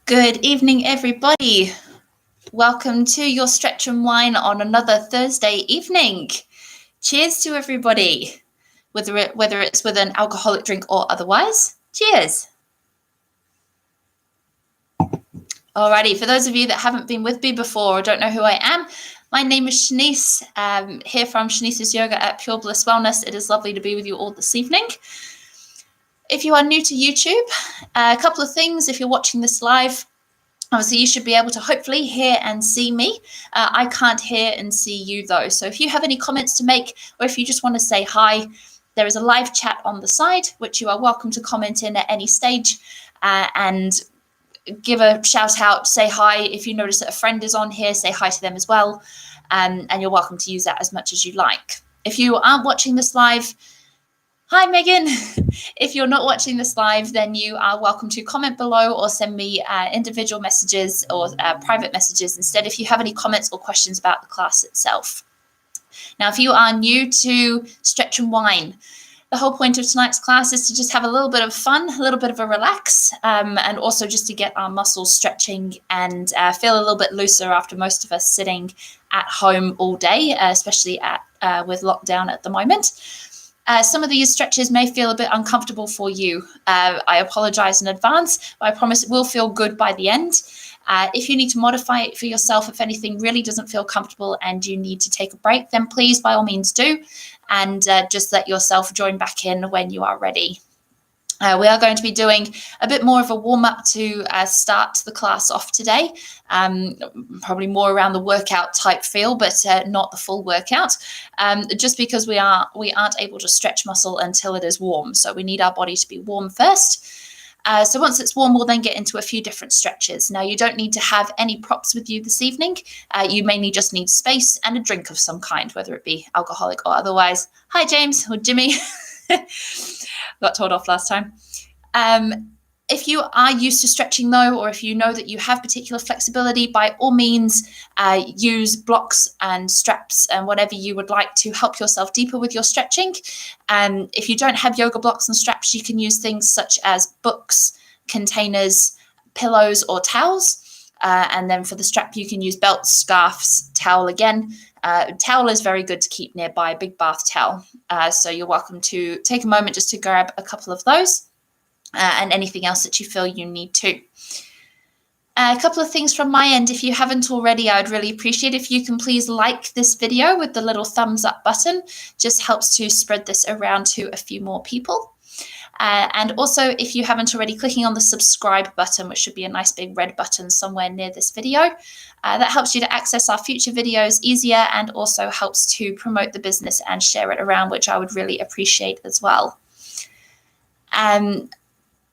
Good evening, everybody. Welcome to your Stretch and Wine on another Thursday evening. Cheers to everybody, whether it's with an alcoholic drink or otherwise. Cheers. Alrighty, for those of you that haven't been with me before or don't know who I am, my name is Shanice, here from Shanice's Yoga at Pure Bliss Wellness. It is lovely to be with you all this evening. If you are new to YouTube, a couple of things. If you're watching this live, obviously you should be able to hopefully hear and see me. I can't hear and see you though. So if you have any comments to make, or if you just want to say hi, there is a live chat on the side, which you are welcome to comment in at any stage and give a shout out, say hi. If you notice that a friend is on here, say hi to them as well. And you're welcome to use that as much as you like. If you aren't watching this live, hi, Megan. If you're not watching this live, then you are welcome to comment below or send me individual messages or private messages instead if you have any comments or questions about the class itself. Now, if you are new to Stretch and Wine, the whole point of tonight's class is to just have a little bit of fun, a little bit of a relax, and also just to get our muscles stretching and feel a little bit looser after most of us sitting at home all day, especially with lockdown at the moment. Some of these stretches may feel a bit uncomfortable for you. I apologize in advance, but I promise it will feel good by the end. If you need to modify it for yourself, if anything really doesn't feel comfortable and you need to take a break, then please, by all means, do. And just let yourself join back in when you are ready. We are going to be doing a bit more of a warm-up to start the class off today, probably more around the workout type feel, but not the full workout, just because we aren't able to stretch muscle until it is warm. So we need our body to be warm first. So once it's warm, we'll then get into a few different stretches. Now, you don't need to have any props with you this evening. You mainly just need space and a drink of some kind, whether it be alcoholic or otherwise. Hi, James or Jimmy. Got told off last time. If you are used to stretching though, or if you know that you have particular flexibility, by all means, use blocks and straps and whatever you would like to help yourself deeper with your stretching. If you don't have yoga blocks and straps, you can use things such as books, containers, pillows, or towels. And then for the strap, you can use belts, scarves, towel again. Towel is very good to keep nearby, a big bath towel. So you're welcome to take a moment just to grab a couple of those and anything else that you feel you need to. A couple of things from my end. If you haven't already, I would really appreciate if you can please like this video with the little thumbs up button. Just helps to spread this around to a few more people. And also, if you haven't already, clicking on the subscribe button, which should be a nice big red button somewhere near this video. That helps you to access our future videos easier and also helps to promote the business and share it around, which I would really appreciate as well.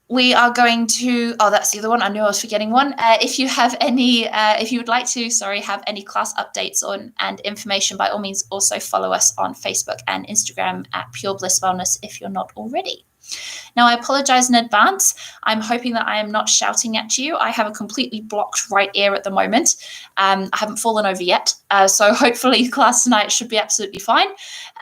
We are going to, that's the other one. I knew I was forgetting one. If you have any, if you would like to, have any class updates on and information, by all means, also follow us on Facebook and Instagram at Pure Bliss Wellness if you're not already. Now, I apologize in advance. I'm hoping that I am not shouting at you. I have a completely blocked right ear at the moment. I haven't fallen over yet. So hopefully class tonight should be absolutely fine.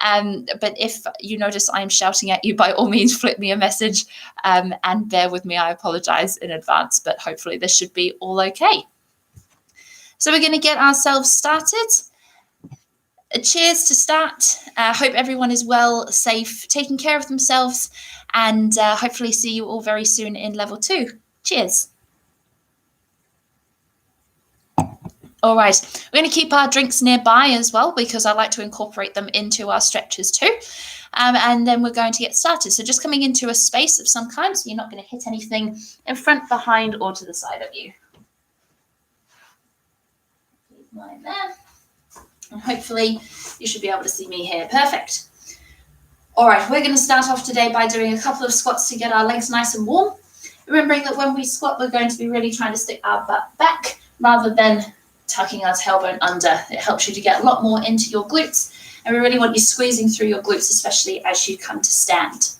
But if you notice I am shouting at you, by all means, flip me a message and bear with me. I apologize in advance, but hopefully this should be all okay. So we're going to get ourselves started. Cheers to start. Hope everyone is well, safe, taking care of themselves, and hopefully see you all very soon in level 2. Cheers. All right, we're going to keep our drinks nearby as well because I like to incorporate them into our stretches too. And then we're going to get started. So just coming into a space of some kind, so you're not going to hit anything in front, behind, or to the side of you. Keep mine there. And hopefully you should be able to see me here. Perfect. All right, we're going to start off today by doing a couple of squats to get our legs nice and warm. Remembering that when we squat, we're going to be really trying to stick our butt back rather than tucking our tailbone under. It helps you to get a lot more into your glutes. And we really want you squeezing through your glutes, especially as you come to stand.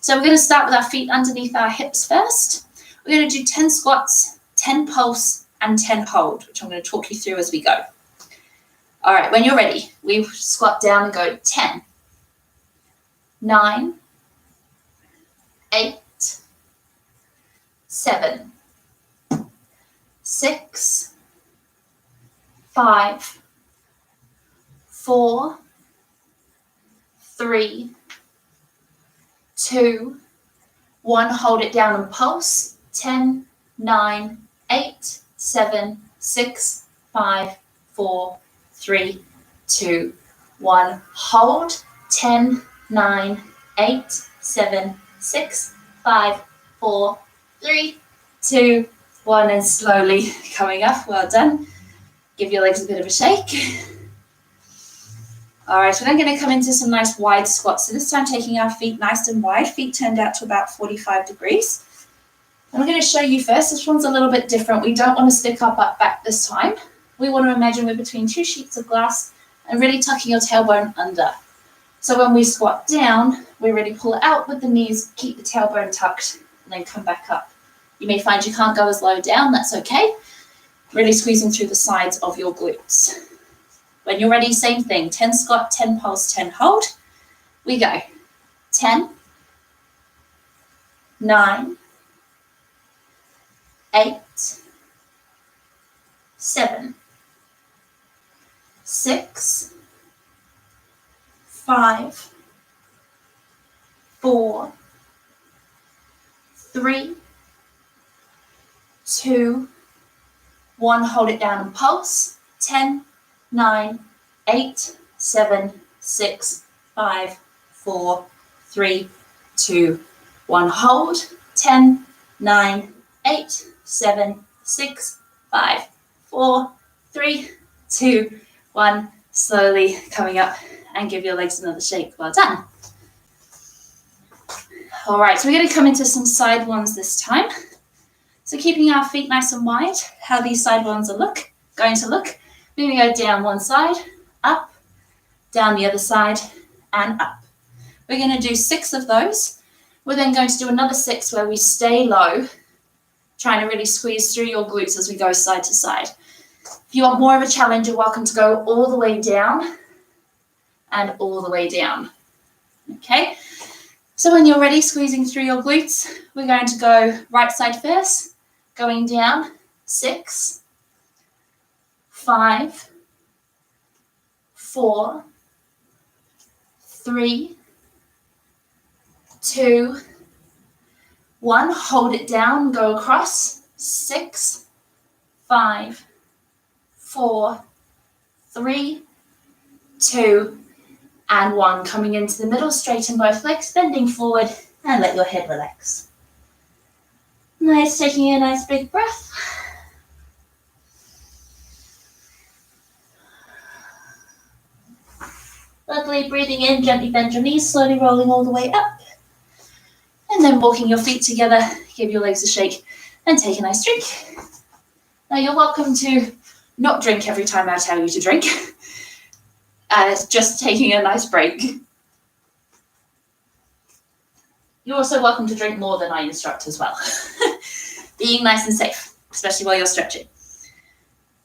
So we're going to start with our feet underneath our hips first. We're going to do 10 squats, 10 pulse, and 10 hold, which I'm going to talk you through as we go. All right, when you're ready, we squat down and go 10, 9, 8, 7, 5, 4, 3, 2, 1. Hold it down and pulse. 10, 9, 8, 7, 6, 5, 4, 3, 2, 1. Hold. 10, 9, 8, 7, 6, 5, 4, 3, 2, 1. And slowly coming up. Well done. Give your legs a bit of a shake. All right, so then I'm going to come into some nice wide squats. So this time taking our feet nice and wide, feet turned out to about 45 degrees. And I'm going to show you first, this one's a little bit different. We don't want to stick our butt back this time. We want to imagine we're between two sheets of glass and really tucking your tailbone under. So when we squat down, we really pull it out with the knees, keep the tailbone tucked, and then come back up. You may find you can't go as low down, that's okay. Really squeezing through the sides of your glutes. When you're ready, same thing, 10 squat, 10 pulse, 10 hold. We go. 10, 9, 8, 7, 6, 5, 4, 3, 2, 1. Hold it down and pulse. 10, 9, 8, 7, 6, 5, 4, 3, 2, 1. Hold. 10, 9, 8, 7, 6, 5, 4, 3, 2, 1. Slowly coming up and give your legs another shake. Well done. All right, so we're going to come into some side ones this time. So keeping our feet nice and wide, how these side ones are going to look. We're going to go down one side, up, down the other side, and up. We're going to do 6 of those. We're then going to do another 6 where we stay low, trying to really squeeze through your glutes as we go side to side. If you want more of a challenge, you're welcome to go all the way down and all the way down. Okay, so when you're ready, squeezing through your glutes, we're going to go right side first, going down, 6, 5, 4, 3, 2, 1. Hold it down, go across. 6, 5, 4, 3, 2, and 1. Coming into the middle, straighten both legs, bending forward, and let your head relax. Nice, taking a nice big breath. Lovely, breathing in, gently bend your knees, slowly rolling all the way up. And then walking your feet together, give your legs a shake, and take a nice drink. Now you're welcome to not drink every time I tell you to drink. It's just taking a nice break. You're also welcome to drink more than I instruct as well. Being nice and safe, especially while you're stretching.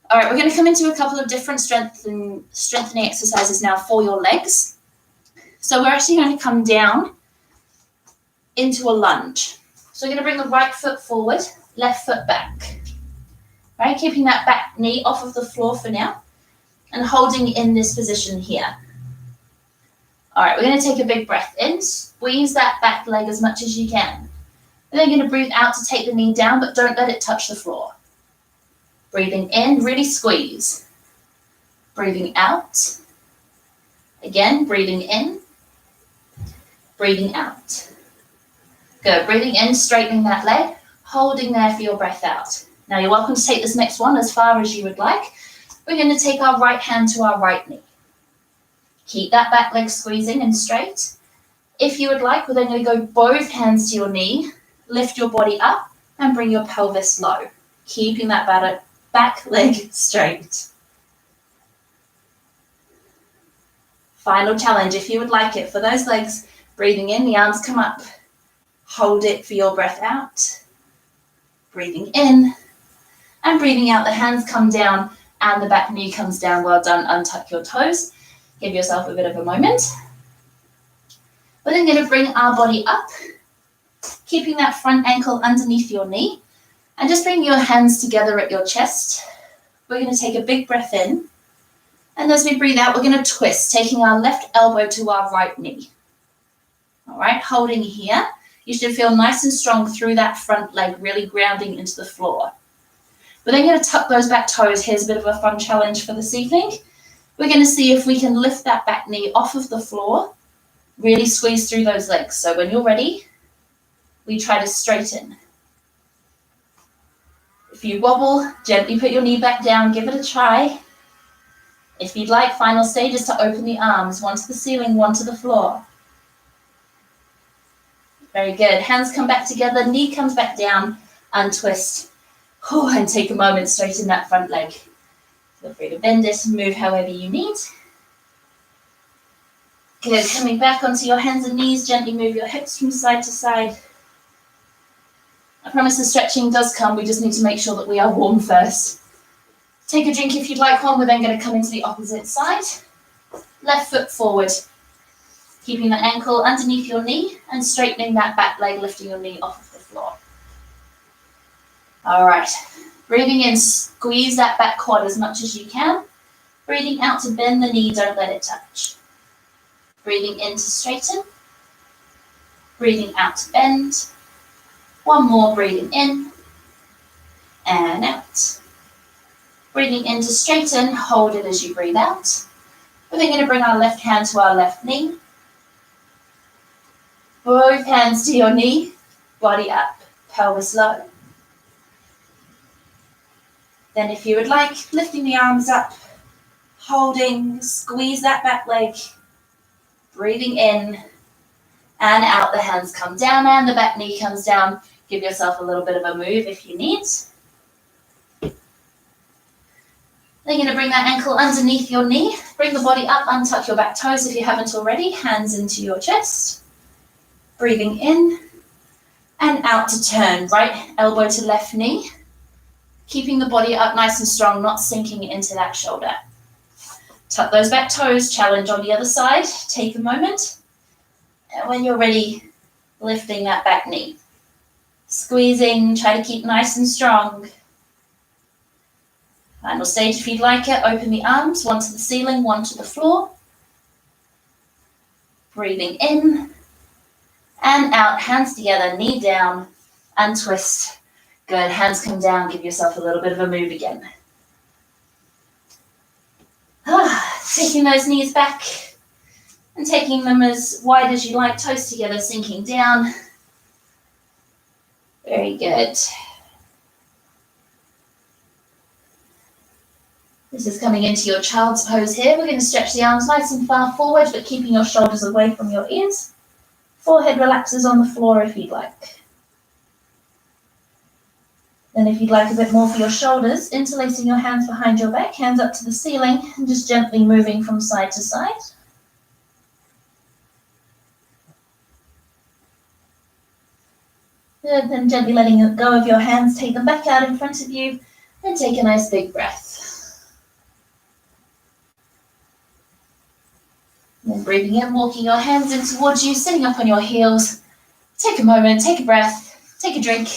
All right, we're going to come into a couple of different strengthening exercises now for your legs. So we're actually going to come down into a lunge. So we're going to bring the right foot forward, left foot back. All right, keeping that back knee off of the floor for now and holding in this position here. All right, we're going to take a big breath in, squeeze that back leg as much as you can. And then you're going to breathe out to take the knee down, but don't let it touch the floor. Breathing in, really squeeze. Breathing out. Again, breathing in. Breathing out. Good, breathing in, straightening that leg, holding there for your breath out. Now you're welcome to take this next one as far as you would like. We're going to take our right hand to our right knee. Keep that back leg squeezing and straight. If you would like, we're then going to go both hands to your knee, lift your body up and bring your pelvis low, keeping that back leg straight. Final challenge, if you would like it, for those legs, breathing in, the arms come up, hold it for your breath out, breathing in, and breathing out, the hands come down and the back knee comes down. Well done, untuck your toes, give yourself a bit of a moment. We're then going to bring our body up, keeping that front ankle underneath your knee, and just bring your hands together at your chest, we're going to take a big breath in. And as we breathe out, we're going to twist, taking our left elbow to our right knee. All right, holding here. You should feel nice and strong through that front leg, really grounding into the floor. We're then going to tuck those back toes. Here's a bit of a fun challenge for this evening. We're going to see if we can lift that back knee off of the floor, really squeeze through those legs. So when you're ready, we try to straighten. If you wobble, gently put your knee back down, give it a try. If you'd like, final stage is to open the arms, one to the ceiling, one to the floor. Very good. Hands come back together, knee comes back down, untwist. And take a moment, straighten that front leg. Feel free to bend it and move however you need. Good. Coming back onto your hands and knees, gently move your hips from side to side. I promise the stretching does come, we just need to make sure that we are warm first. Take a drink if you'd like one, we're then going to come into the opposite side. Left foot forward, keeping the ankle underneath your knee and straightening that back leg, lifting your knee off of the floor. All right, breathing in, squeeze that back quad as much as you can. Breathing out to bend the knee, don't let it touch. Breathing in to straighten. Breathing out to bend. One more, breathing in and out. Breathing in to straighten, hold it as you breathe out. We're then going to bring our left hand to our left knee. Both hands to your knee, body up, pelvis low. Then if you would like, lifting the arms up, holding, squeeze that back leg, breathing in and out, the hands come down and the back knee comes down. Give yourself a little bit of a move if you need. Then you're going to bring that ankle underneath your knee. Bring the body up, untuck your back toes if you haven't already. Hands into your chest. Breathing in and out to turn. Right elbow to left knee. Keeping the body up nice and strong, not sinking into that shoulder. Tuck those back toes, challenge on the other side. Take a moment. And when you're ready, lifting that back knee. Squeezing, try to keep nice and strong. Final stage if you'd like it, open the arms, one to the ceiling, one to the floor. Breathing in and out, hands together, knee down, untwist. Good, hands come down, give yourself a little bit of a move again. Taking those knees back and taking them as wide as you like, toes together, sinking down. Very good. This is coming into your child's pose here. We're going to stretch the arms nice and far forward, but keeping your shoulders away from your ears. Forehead relaxes on the floor if you'd like. Then if you'd like a bit more for your shoulders, interlacing your hands behind your back, hands up to the ceiling, and just gently moving from side to side. Good, then gently letting go of your hands, take them back out in front of you, and take a nice big breath. Then breathing in, walking your hands in towards you, sitting up on your heels. Take a moment, take a breath, take a drink.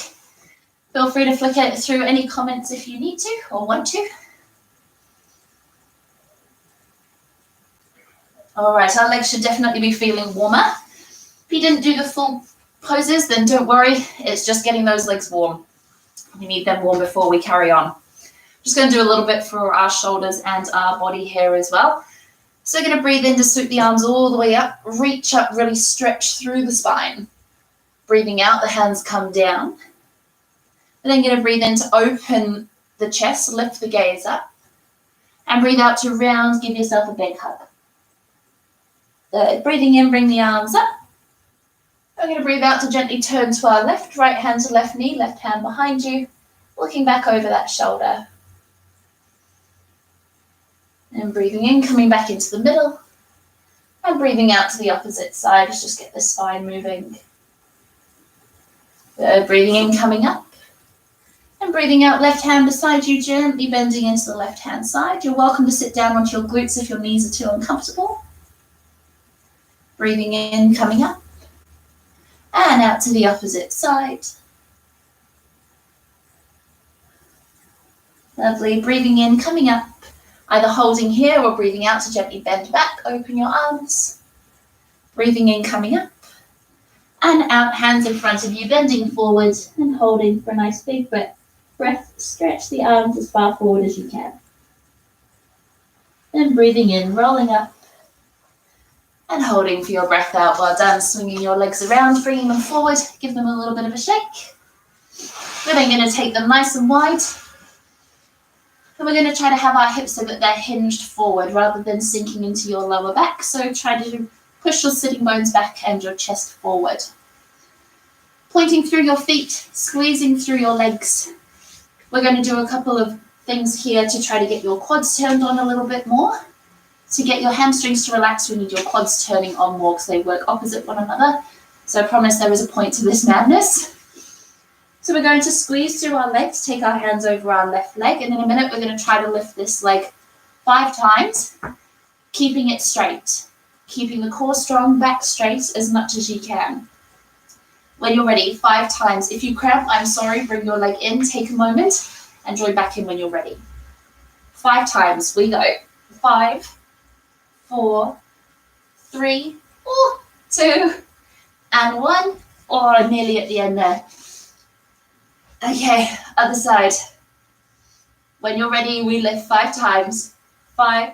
Feel free to flick it through any comments if you need to or want to. All right, our legs should definitely be feeling warmer. If you didn't do the full poses, then don't worry. It's just getting those legs warm. We need them warm before we carry on. Just going to do a little bit for our shoulders and our body here as well. So we're going to breathe in to sweep the arms all the way up, reach up, really stretch through the spine. Breathing out, the hands come down. And then going to breathe in to open the chest, lift the gaze up. And breathe out to round, give yourself a big hug. Good. Breathing in, bring the arms up. We're going to breathe out to gently turn to our left, right hand to left knee, left hand behind you, looking back over that shoulder. And breathing in, coming back into the middle. And breathing out to the opposite side. Let's just get the spine moving. Good. Breathing in, coming up. And breathing out, left hand beside you, gently bending into the left hand side. You're welcome to sit down onto your glutes if your knees are too uncomfortable. Breathing in, coming up. And out to the opposite side. Lovely. Breathing in, coming up, either holding here or breathing out to gently bend back, open your arms. Breathing in, coming up, and out, hands in front of you, bending forward and holding for a nice big breath. Stretch the arms as far forward as you can. Then breathing in, rolling up, and holding for your breath out. Well done. Swinging your legs around, bringing them forward, give them a little bit of a shake. Then I'm going to take them nice and wide. And we're going to try to have our hips so that they're hinged forward rather than sinking into your lower back. So try to push your sitting bones back and your chest forward. Pointing through your feet, squeezing through your legs. We're going to do a couple of things here to try to get your quads turned on a little bit more. To get your hamstrings to relax, we need your quads turning on more because they work opposite one another. So I promise there is a point to this madness. So we're going to squeeze through our legs, take our hands over our left leg, and in a minute we're going to try to lift this leg 5 times, keeping it straight, keeping the core strong, back straight as much as you can. When you're ready, 5 times. If you cramp, I'm sorry, bring your leg in, take a moment, and join back in when you're ready. 5 times, we go. 5, 4, 3, 2, and 1, or nearly at the end there. Okay, other side. When you're ready, we lift 5 times. 5,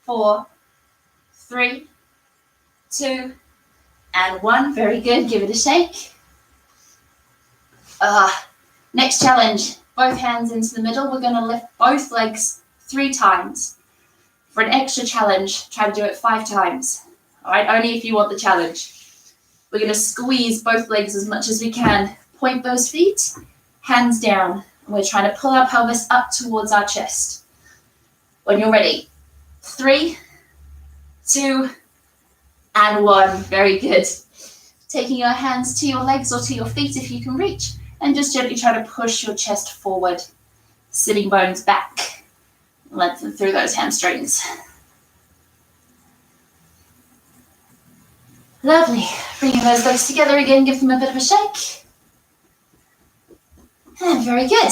4, 3, 2, and 1. Very good. Give it a shake. Next challenge. Both hands into the middle. We're going to lift both legs 3 times. For an extra challenge, try to do it 5 times. All right, only if you want the challenge. We're going to squeeze both legs as much as we can. Point those feet, hands down. And we're trying to pull our pelvis up towards our chest. When you're ready, 3, 2, and 1. Very good. Taking your hands to your legs or to your feet if you can reach, and just gently try to push your chest forward. Sitting bones back. Lengthen through those hamstrings. Lovely. Bringing those legs together again, give them a bit of a shake. And very good.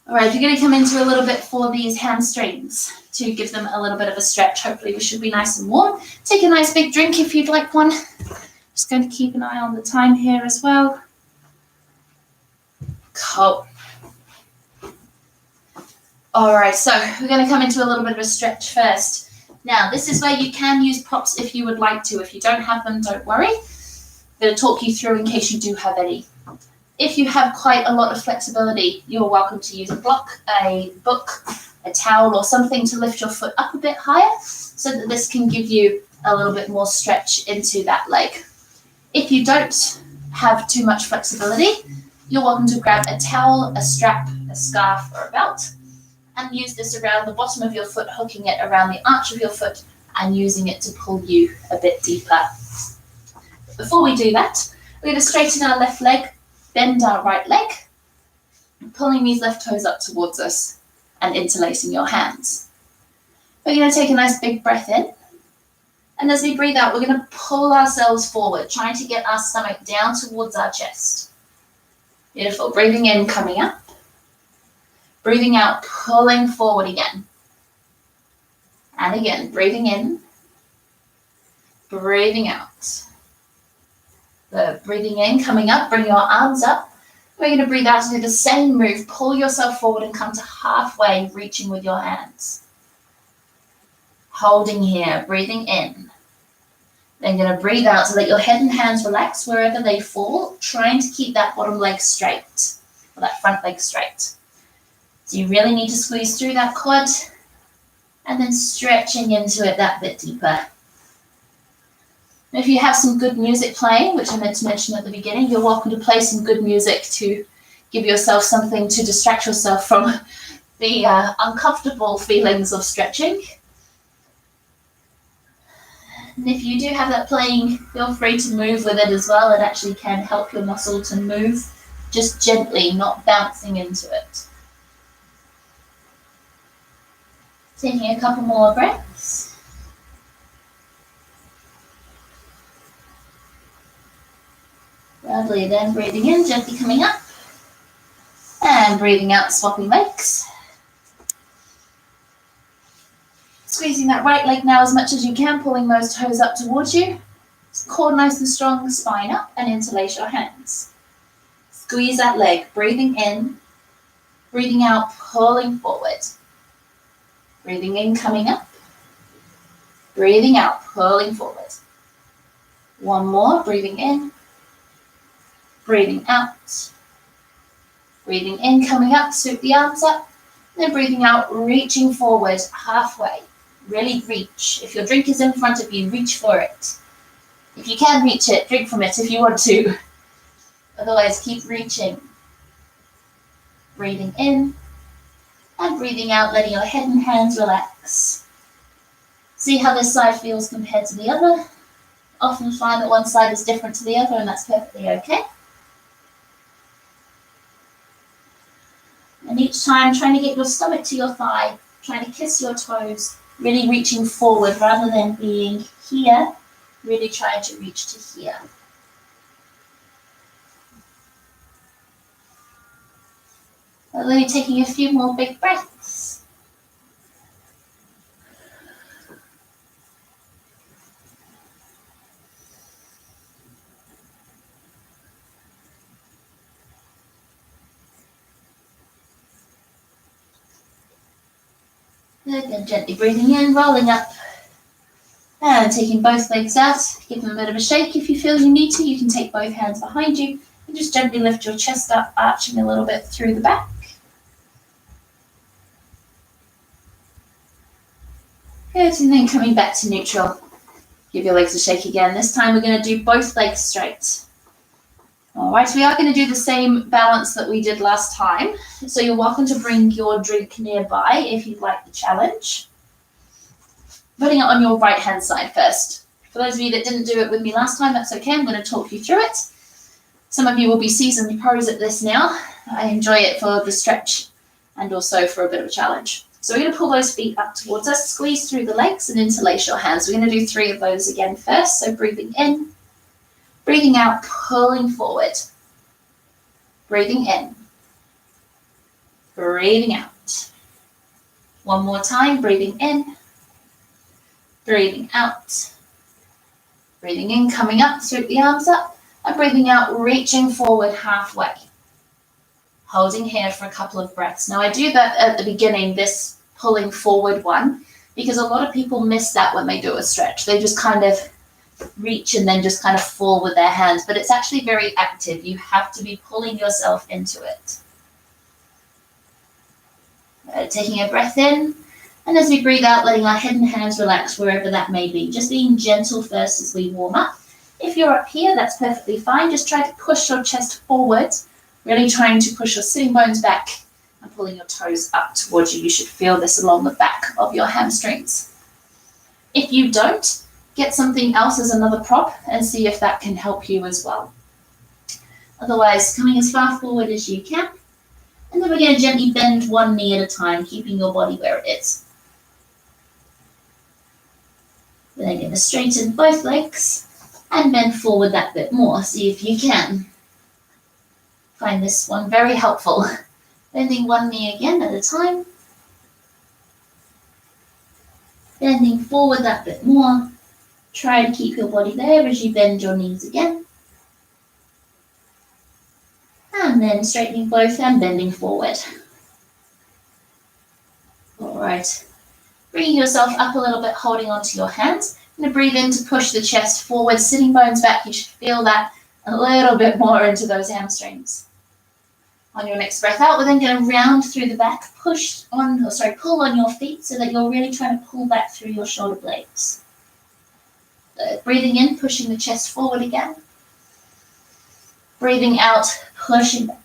All right, you're going to come into a little bit for these hamstrings to give them a little bit of a stretch. Hopefully we should be nice and warm. Take a nice big drink if you'd like one. Just going to keep an eye on the time here as well. Cool. All right, so we're going to come into a little bit of a stretch first. Now, this is where you can use props if you would like to. If you don't have them, don't worry. I'm going to talk you through in case you do have any. If you have quite a lot of flexibility, you're welcome to use a block, a book, a towel, or something to lift your foot up a bit higher so that this can give you a little bit more stretch into that leg. If you don't have too much flexibility, you're welcome to grab a towel, a strap, a scarf, or a belt, and use this around the bottom of your foot, hooking it around the arch of your foot and using it to pull you a bit deeper. Before we do that, we're going to straighten our left leg, bend our right leg, pulling these left toes up towards us and interlacing your hands. We're going to take a nice big breath in. And as we breathe out, we're going to pull ourselves forward, trying to get our stomach down towards our chest. Beautiful. Breathing in, coming up. Breathing out, pulling forward again. And again, breathing in, breathing out. The breathing in, coming up, bring your arms up. We're going to breathe out to do the same move. Pull yourself forward and come to halfway, reaching with your hands. Holding here, breathing in. Then going to breathe out so that your head and hands relax wherever they fall, trying to keep that bottom leg straight, or that front leg straight. So you really need to squeeze through that quad, and then stretching into it that bit deeper. If you have some good music playing, which I meant to mention at the beginning, you're welcome to play some good music to give yourself something to distract yourself from the uncomfortable feelings of stretching. And if you do have that playing, feel free to move with it as well. It actually can help your muscle to move just gently, not bouncing into it. Taking a couple more breaths. Lovely, then breathing in, gently coming up. And And breathing out, swapping legs. Squeezing that right leg now as much as you can, pulling those toes up towards you. Core nice and strong, spine up, and interlace your hands. Squeeze that leg, breathing in, breathing out, pulling forward. Breathing in, coming up. Breathing out, pulling forward. One more, breathing in, breathing out. Breathing in, coming up, sweep the arms up. And then breathing out, reaching forward halfway. Really reach. If your drink is in front of you, reach for it. If you can reach it, drink from it if you want to. Otherwise, keep reaching. Breathing in and breathing out, letting your head and hands relax. See how this side feels compared to the other. Often find that one side is different to the other, and that's perfectly okay. And each time, trying to get your stomach to your thigh, trying to kiss your toes, really reaching forward rather than being here, really trying to reach to here. And then taking a few more big breaths. Good, then gently breathing in, rolling up. And taking both legs out, give them a bit of a shake. If you feel you need to, you can take both hands behind you and just gently lift your chest up, arching a little bit through the back. Good, and then coming back to neutral. Give your legs a shake again. This time we're going to do both legs straight. All right, we are going to do the same balance that we did last time. So you're welcome to bring your drink nearby if you'd like the challenge. Putting it on your right hand side first. For those of you that didn't do it with me last time, that's okay. I'm going to talk you through it. Some of you will be seasoned pros at this now. I enjoy it for the stretch and also for a bit of a challenge. So we're going to pull those feet up towards us, squeeze through the legs and interlace your hands. We're going to do 3 of those again first. So breathing in, breathing out, pulling forward. Breathing in, breathing out. One more time, breathing in, breathing out. Breathing in, coming up, sweep the arms up, and breathing out, reaching forward halfway. Holding here for a couple of breaths. Now I do that at the beginning, this pulling forward one, because a lot of people miss that when they do a stretch. They just kind of reach and then just kind of fall with their hands, but it's actually very active. You have to be pulling yourself into it. Taking a breath in, and as we breathe out, letting our head and hands relax wherever that may be. Just being gentle first as we warm up. If you're up here, that's perfectly fine. Just try to push your chest forward, really trying to push your sitting bones back and pulling your toes up towards you. You should feel this along the back of your hamstrings. If you don't, get something else as another prop and see if that can help you as well. Otherwise, coming as far forward as you can. And then we're going to gently bend one knee at a time, keeping your body where it is. Then going to straighten both legs and bend forward that bit more. See if you can. Find this one very helpful. Bending one knee again at a time. Bending forward that bit more. Try to keep your body there as you bend your knees again. And then straightening both and bending forward. All right. Bringing yourself up a little bit, holding onto your hands. I'm going to breathe in to push the chest forward, sitting bones back. You should feel that a little bit more into those hamstrings. On your next breath out, we're then going to round through the back, pull on your feet so that you're really trying to pull back through your shoulder blades. Breathing in, pushing the chest forward again. Breathing out, pushing back.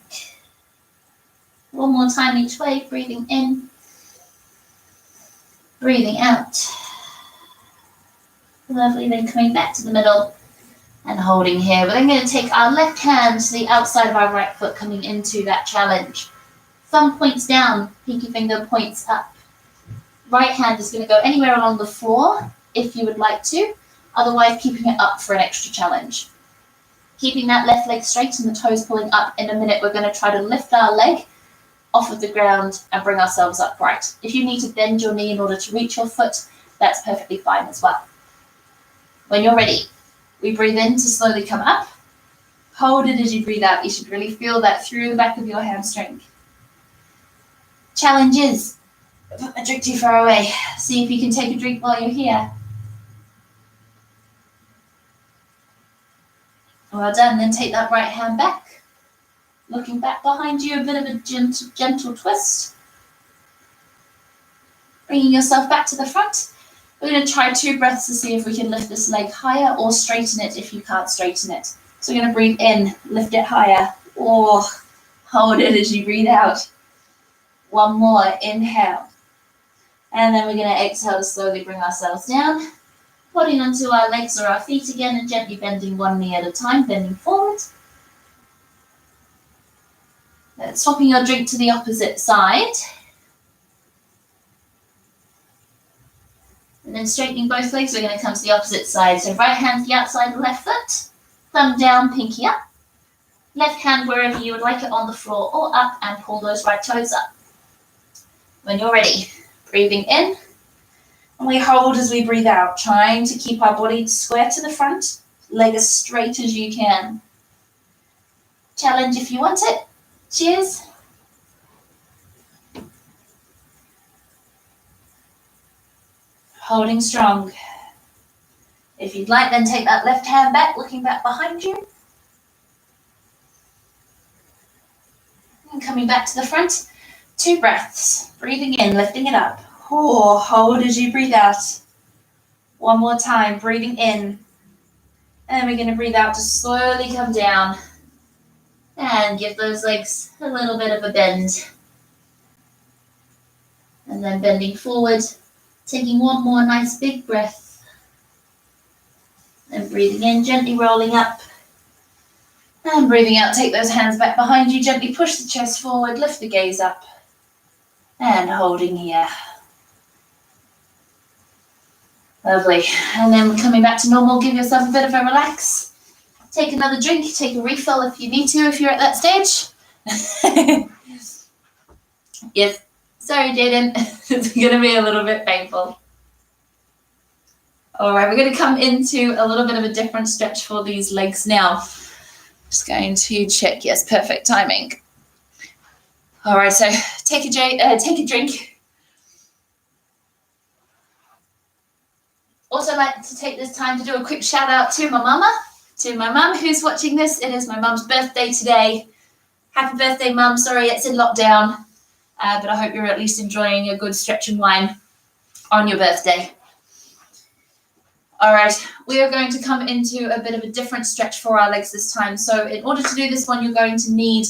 One more time each way, breathing in, breathing out. Lovely, then coming back to the middle and holding here. We're then going to take our left hand to the outside of our right foot, coming into that challenge. Thumb points down, pinky finger points up. Right hand is going to go anywhere along the floor if you would like to, otherwise keeping it up for an extra challenge. Keeping that left leg straight and the toes pulling up. In a minute, we're going to try to lift our leg off of the ground and bring ourselves upright. If you need to bend your knee in order to reach your foot, that's perfectly fine as well. When you're ready, we breathe in to slowly come up. Hold it as you breathe out. You should really feel that through the back of your hamstring. Challenge is, put my drink too far away. See if you can take a drink while you're here. Well done. Then take that right hand back. Looking back behind you, a bit of a gentle twist. Bringing yourself back to the front. We're going to try 2 breaths to see if we can lift this leg higher or straighten it if you can't straighten it. So we're going to breathe in, lift it higher, or hold it as you breathe out. One more, inhale. And then we're going to exhale to slowly bring ourselves down, putting onto our legs or our feet again and gently bending one knee at a time, bending forward. Then swapping your drink to the opposite side. And then straightening both legs, we're going to come to the opposite side. So right hand to the outside, left foot, thumb down, pinky up. Left hand wherever you would like it on the floor or up, and pull those right toes up. When you're ready, breathing in, and we hold as we breathe out, trying to keep our body square to the front, leg as straight as you can. Challenge if you want it. Cheers. Holding strong. If you'd like, then take that left hand back, looking back behind you. And coming back to the front. 2 breaths. Breathing in, lifting it up. Oh, hold as you breathe out. One more time, breathing in. And we're going to breathe out to slowly come down. And give those legs a little bit of a bend. And then bending forward. Taking one more nice big breath. And breathing in, gently rolling up. And breathing out, take those hands back behind you. Gently push the chest forward, lift the gaze up. And holding here. Lovely. And then coming back to normal, give yourself a bit of a relax. Take another drink, take a refill if you need to, if you're at that stage. Yes. Sorry, Jaden. It's going to be a little bit painful. All right, we're going to come into a little bit of a different stretch for these legs now. Just going to check. Yes, perfect timing. All right, so take a drink. Also like to take this time to do a quick shout out to my mama, to my mum who's watching this. It is my mum's birthday today. Happy birthday, Mum. Sorry, it's in lockdown. But I hope you're at least enjoying a good stretch and wine on your birthday. All right, we are going to come into a bit of a different stretch for our legs this time. So in order to do this one, you're going to need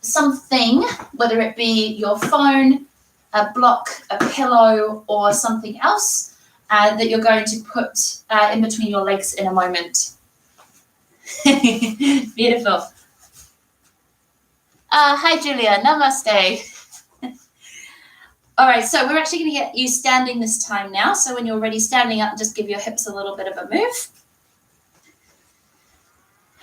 something, whether it be your phone, a block, a pillow, or something else that you're going to put in between your legs in a moment. Beautiful. Hi, Julia. Namaste. All right, so we're actually going to get you standing this time now. So when you're ready standing up, just give your hips a little bit of a move.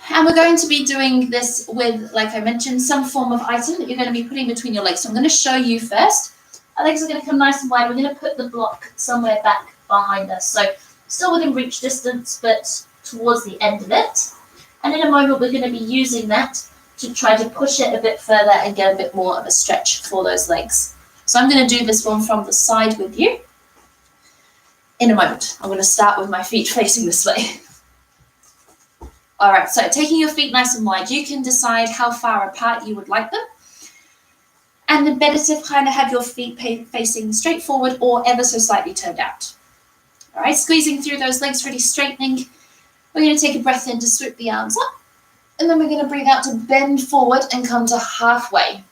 And we're going to be doing this with, like I mentioned, some form of item that you're going to be putting between your legs. So I'm going to show you first. Our legs are going to come nice and wide. We're going to put the block somewhere back behind us. So still within reach distance, but towards the end of it. And in a moment, we're going to be using that to try to push it a bit further and get a bit more of a stretch for those legs. So I'm going to do this one from the side with you in a moment. I'm going to start with my feet facing this way. All right, so taking your feet nice and wide, you can decide how far apart you would like them. And then better to kind of have your feet facing straight forward or ever so slightly turned out. All right, squeezing through those legs, really straightening. We're going to take a breath in to swoop the arms up. And then we're going to breathe out to bend forward and come to halfway.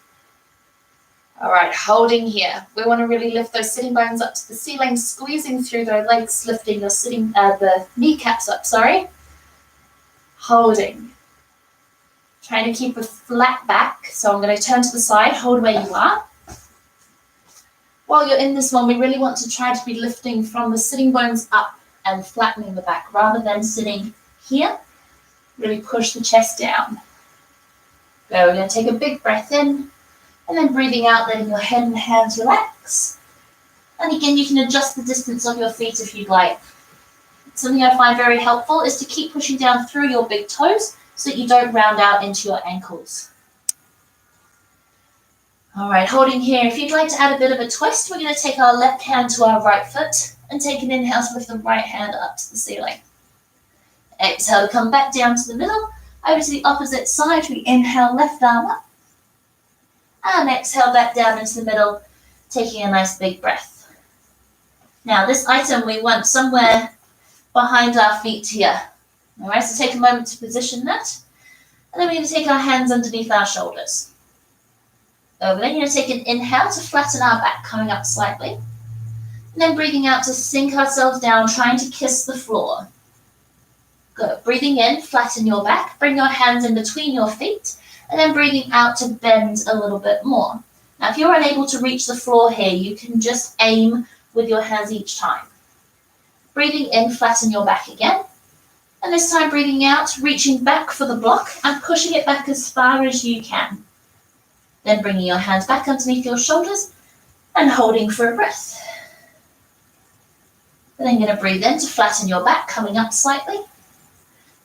All right, holding here. We want to really lift those sitting bones up to the ceiling, squeezing through those legs, lifting the kneecaps up, Holding. Trying to keep a flat back. So I'm going to turn to the side, hold where you are. While you're in this one, we really want to try to be lifting from the sitting bones up and flattening the back rather than sitting here. Really push the chest down. Go, we're going to take a big breath in And then breathing out, letting your head and hands relax. And again, you can adjust the distance of your feet if you'd like. Something I find very helpful is to keep pushing down through your big toes so that you don't round out into your ankles. All right, holding here. If you'd like to add a bit of a twist, we're going to take our left hand to our right foot and take an inhale to lift the right hand up to the ceiling. Exhale to come back down to the middle, over to the opposite side. We inhale, left arm up. And exhale back down into the middle, taking a nice big breath. Now this item we want somewhere behind our feet here. All right, so take a moment to position that. And then we're going to take our hands underneath our shoulders. Over then, you're going to take an inhale to flatten our back, coming up slightly. And then breathing out to sink ourselves down, trying to kiss the floor. Good. Breathing in, flatten your back, bring your hands in between your feet, and then breathing out to bend a little bit more. Now, if you're unable to reach the floor here, you can just aim with your hands each time. Breathing in, flatten your back again. And this time breathing out, reaching back for the block and pushing it back as far as you can. Then bringing your hands back underneath your shoulders and holding for a breath. And then going to breathe in to flatten your back, coming up slightly.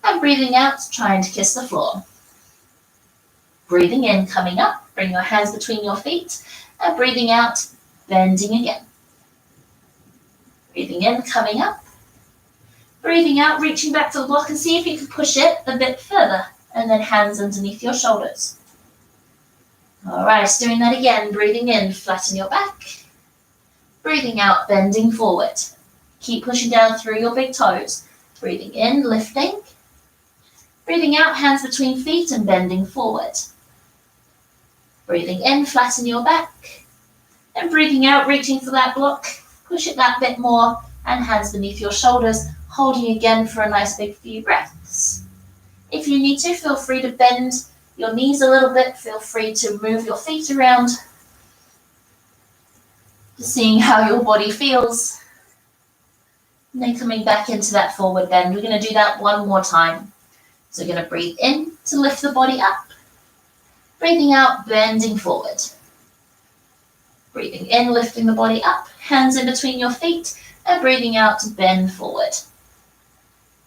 And breathing out, trying to kiss the floor. Breathing in, coming up, bring your hands between your feet. And breathing out, bending again. Breathing in, coming up. Breathing out, reaching back to the block and see if you can push it a bit further. And then hands underneath your shoulders. All right, doing that again. Breathing in, flatten your back. Breathing out, bending forward. Keep pushing down through your big toes. Breathing in, lifting. Breathing out, hands between feet and bending forward. Breathing in, flatten your back. And breathing out, reaching for that block. Push it that bit more and hands beneath your shoulders, holding again for a nice big few breaths. If you need to, feel free to bend your knees a little bit. Feel free to move your feet around. Just seeing how your body feels. And then coming back into that forward bend. We're going to do that one more time. So we're going to breathe in to lift the body up. Breathing out, bending forward. Breathing in, lifting the body up. Hands in between your feet. And breathing out to bend forward.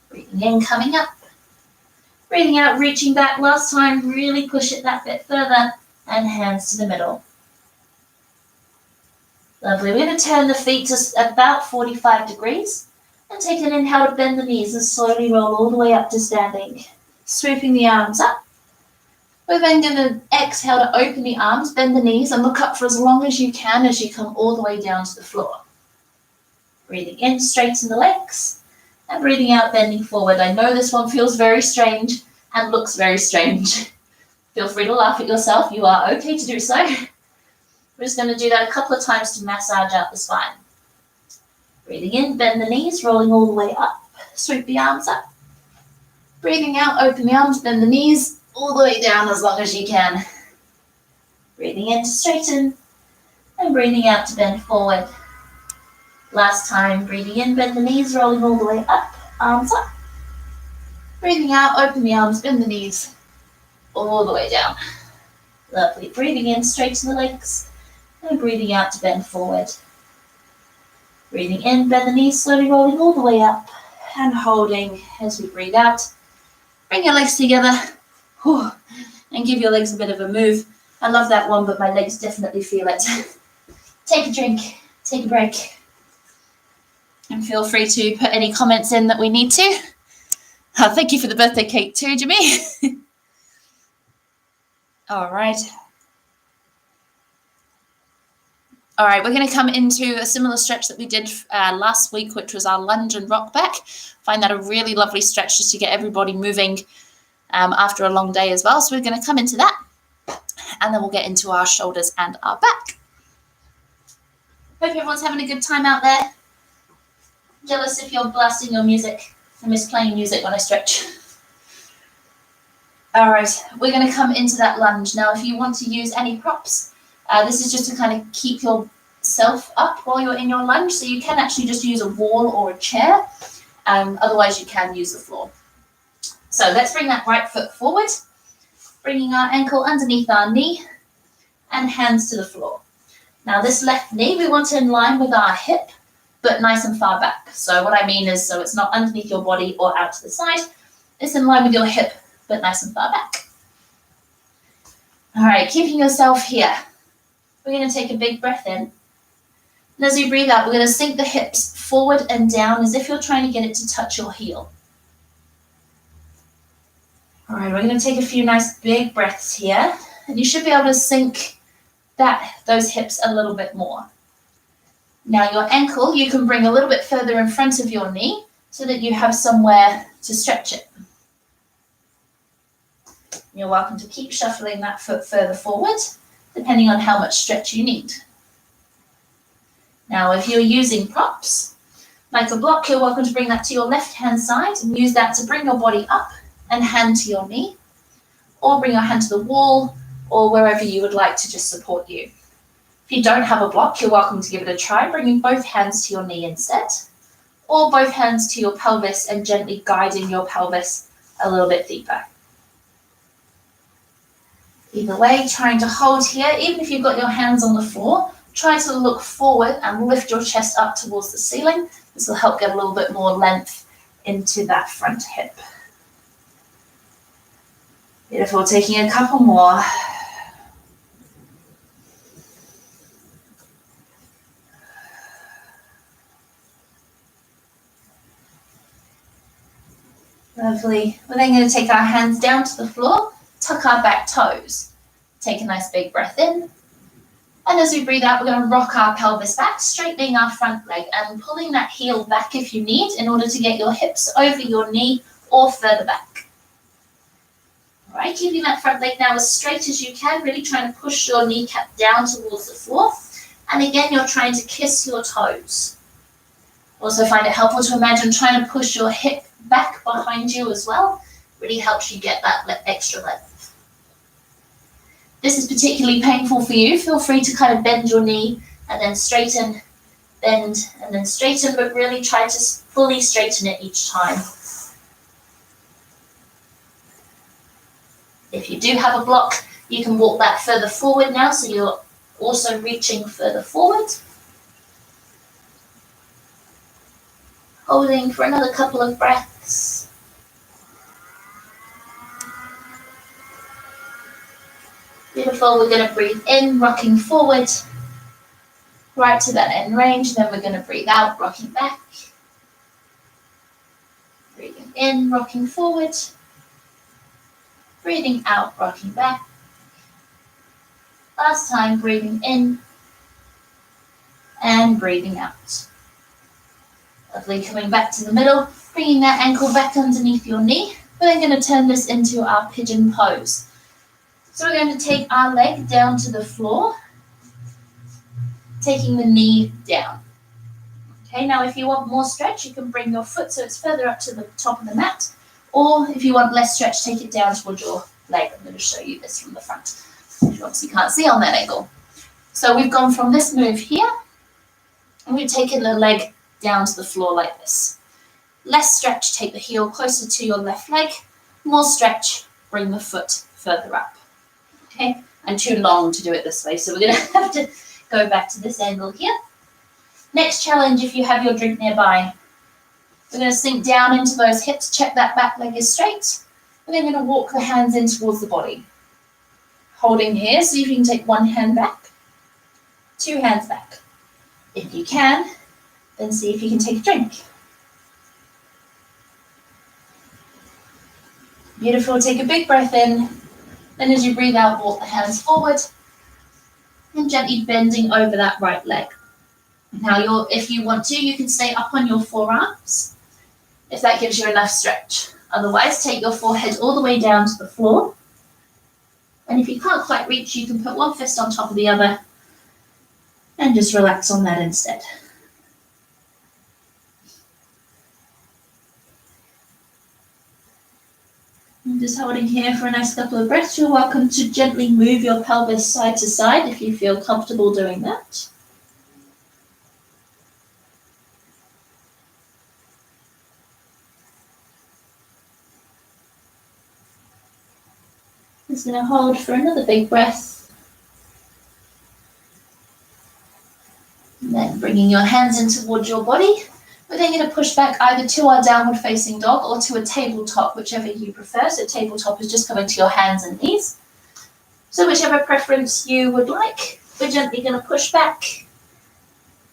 Breathing in, coming up. Breathing out, reaching back. Last time, really push it that bit further. And hands to the middle. Lovely. We're going to turn the feet to about 45 degrees. And take an inhale to bend the knees and slowly roll all the way up to standing. Swooping the arms up. We're then going to exhale to open the arms, bend the knees, and look up for as long as you can as you come all the way down to the floor. Breathing in, straighten the legs. And breathing out, bending forward. I know this one feels very strange and looks very strange. Feel free to laugh at yourself. You are okay to do so. We're just going to do that a couple of times to massage out the spine. Breathing in, bend the knees, rolling all the way up. Swoop the arms up. Breathing out, open the arms, bend the knees, all the way down as long as you can. Breathing in to straighten, and breathing out to bend forward. Last time, breathing in, bend the knees, rolling all the way up, arms up. Breathing out, open the arms, bend the knees, all the way down. Lovely. Breathing in, straighten the legs, and breathing out to bend forward. Breathing in, bend the knees, slowly rolling all the way up, and holding as we breathe out. Bring your legs together, and give your legs a bit of a move. I love that one, but my legs definitely feel it. Take a drink, take a break. And feel free to put any comments in that we need to. Thank you for the birthday cake too, Jimmy. All right. All right, we're going to come into a similar stretch that we did last week, which was our lunge and rock back. Find that a really lovely stretch just to get everybody moving after a long day as well. So we're going to come into that, and then we'll get into our shoulders and our back. Hope everyone's having a good time out there. Jealous if you're blasting your music. I miss playing music when I stretch. All right, we're going to come into that lunge. Now, if you want to use any props, this is just to kind of keep yourself up while you're in your lunge. So you can actually just use a wall or a chair. Otherwise, you can use the floor. So let's bring that right foot forward. Bringing our ankle underneath our knee. and hands to the floor. Now this left knee, we want to in line with our hip, but nice and far back. So what I mean is, so it's not underneath your body or out to the side, it's in line with your hip, but nice and far back. All right, keeping yourself here. We're going to take a big breath in. And as you breathe out, we're going to sink the hips forward and down as if you're trying to get it to touch your heel. All right, we're going to take a few nice big breaths here, and you should be able to sink those hips a little bit more. Now your ankle, you can bring a little bit further in front of your knee so that you have somewhere to stretch it. You're welcome to keep shuffling that foot further forward, depending on how much stretch you need. Now, if you're using props, like a block, you're welcome to bring that to your left-hand side and use that to bring your body up and hand to your knee, or bring your hand to the wall, or wherever you would like to just support you. If you don't have a block, you're welcome to give it a try, bringing both hands to your knee instead, or both hands to your pelvis and gently guiding your pelvis a little bit deeper. Either way, trying to hold here, even if you've got your hands on the floor, try to look forward and lift your chest up towards the ceiling. This will help get a little bit more length into that front hip. Beautiful, taking a couple more. Lovely. We're then going to take our hands down to the floor, tuck our back toes. Take a nice big breath in. And as we breathe out, we're going to rock our pelvis back, straightening our front leg and pulling that heel back if you need in order to get your hips over your knee or further back. All right, keeping that front leg now as straight as you can, really trying to push your kneecap down towards the floor. And again, you're trying to kiss your toes. Also find it helpful to imagine trying to push your hip back behind you as well. Really helps you get that extra length. This is particularly painful for you. Feel free to kind of bend your knee and then straighten, bend, and then straighten, but really try to fully straighten it each time. If you do have a block, you can walk that further forward now, so you're also reaching further forward. Holding for another couple of breaths. Beautiful, we're going to breathe in, rocking forward, right to that end range, then we're going to breathe out, rocking back. Breathing in, rocking forward. Breathing out, rocking back. Last time, breathing in and breathing out. Lovely, coming back to the middle, bringing that ankle back underneath your knee. We're then going to turn this into our pigeon pose. So we're going to take our leg down to the floor, taking the knee down. Okay, now if you want more stretch, you can bring your foot so it's further up to the top of the mat, or if you want less stretch, take it down towards your leg. I'm going to show you this from the front, which you obviously can't see on that angle. So we've gone from this move here, and we've taken the leg down to the floor like this. Less stretch, take the heel closer to your left leg. More stretch, bring the foot further up. Okay, I'm too long to do it this way, so we're going to have to go back to this angle here. Next challenge, if you have your drink nearby, we're going to sink down into those hips, check that back leg is straight. We're then going to walk the hands in towards the body. Holding here, see if you can take one hand back, two hands back. If you can, then see if you can take a drink. Beautiful, take a big breath in. Then as you breathe out, walk the hands forward and gently bending over that right leg. Now, if you want to, you can stay up on your forearms if that gives you enough stretch. Otherwise, take your forehead all the way down to the floor. And if you can't quite reach, you can put one fist on top of the other and just relax on that instead. And just holding here for a nice couple of breaths. You're welcome to gently move your pelvis side to side if you feel comfortable doing that. Just going to hold for another big breath. Bringing your hands in towards your body. We're then going to push back either to our downward facing dog or to a tabletop, whichever you prefer. So tabletop is just coming to your hands and knees. So whichever preference you would like, we're gently going to push back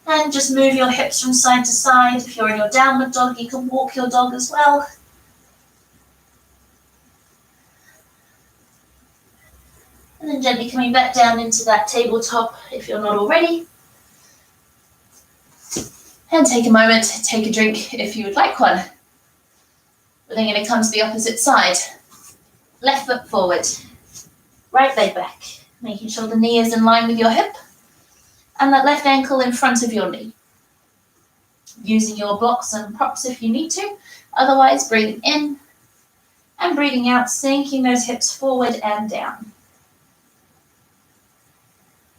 and just move your hips from side to side. If you're in your downward dog, you can walk your dog as well. And then gently coming back down into that tabletop if you're not already. And take a moment, take a drink if you would like one. We're then going to come to the opposite side. Left foot forward, right leg back, making sure the knee is in line with your hip, and that left ankle in front of your knee. Using your blocks and props if you need to, otherwise breathing in and breathing out, sinking those hips forward and down.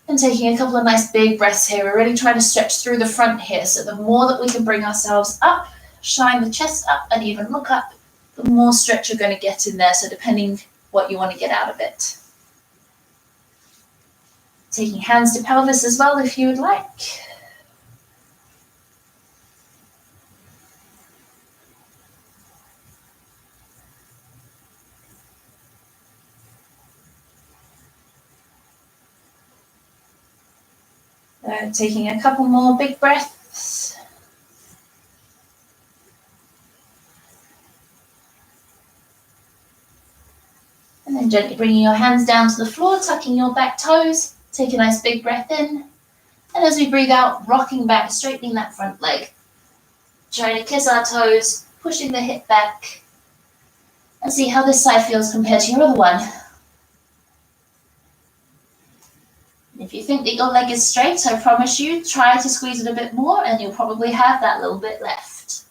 And taking a couple of nice big breaths here. We're really trying to stretch through the front here, so the more that we can bring ourselves up, shine the chest up and even look up, the more stretch you're going to get in there, so depending what you want to get out of it. Taking hands to pelvis as well if you would like. Taking a couple more big breaths. And then gently bringing your hands down to the floor, tucking your back toes. Take a nice big breath in. And as we breathe out, rocking back, straightening that front leg. Trying to kiss our toes, pushing the hip back. And see how this side feels compared to your other one. If you think that your leg is straight, I promise you, try to squeeze it a bit more and you'll probably have that little bit left.